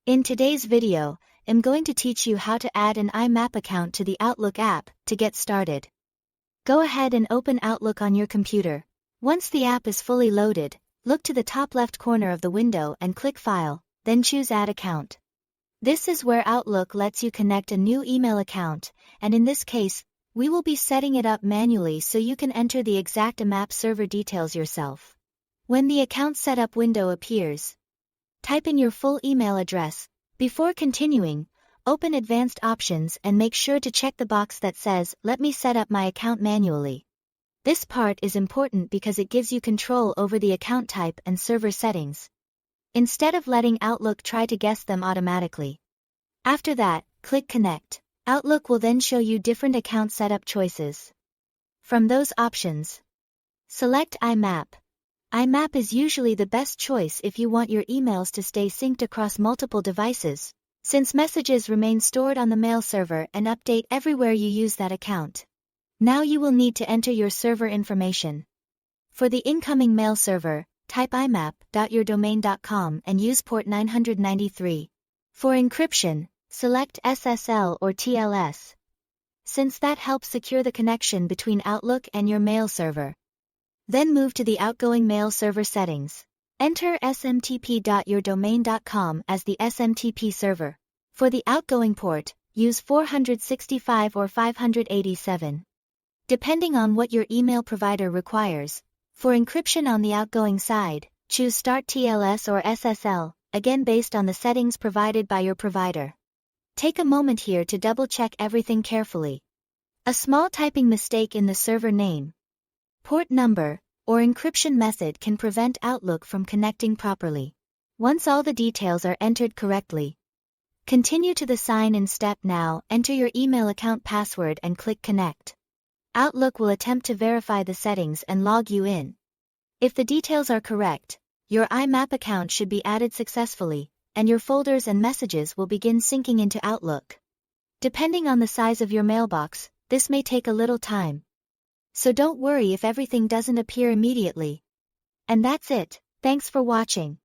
In today's video, I'm going to teach you how to add an IMAP account to the Outlook app. To get started, go ahead and open Outlook on your computer. Once the app is fully loaded, look to the top left corner of the window and click File, then choose Add Account. This is where Outlook lets you connect a new email account, and in this case, we will be setting it up manually so you can enter the exact IMAP server details yourself. When the account setup window appears, type in your full email address. Before continuing, open Advanced Options and make sure to check the box that says, Let me set up my account manually. This part is important because it gives you control over the account type and server settings, instead of letting Outlook try to guess them automatically. After that, click Connect. Outlook will then show you different account setup choices. From those options, select IMAP. IMAP is usually the best choice if you want your emails to stay synced across multiple devices, since messages remain stored on the mail server and update everywhere you use that account. Now you will need to enter your server information. For the incoming mail server, type imap.yourdomain.com and use port 993. For encryption, select SSL or TLS, since that helps secure the connection between Outlook and your mail server. Then move to the outgoing mail server settings. Enter smtp.yourdomain.com as the SMTP server. For the outgoing port, use 465 or 587, depending on what your email provider requires. For encryption on the outgoing side, choose Start TLS or SSL, again based on the settings provided by your provider. Take a moment here to double-check everything carefully. A small typing mistake in the server name, port number, or encryption method can prevent Outlook from connecting properly. Once all the details are entered correctly, continue to the sign-in step. Now, enter your email account password and click Connect. Outlook will attempt to verify the settings and log you in. If the details are correct, your IMAP account should be added successfully, and your folders and messages will begin syncing into Outlook. Depending on the size of your mailbox, this may take a little time, so don't worry if everything doesn't appear immediately. And that's it. Thanks for watching.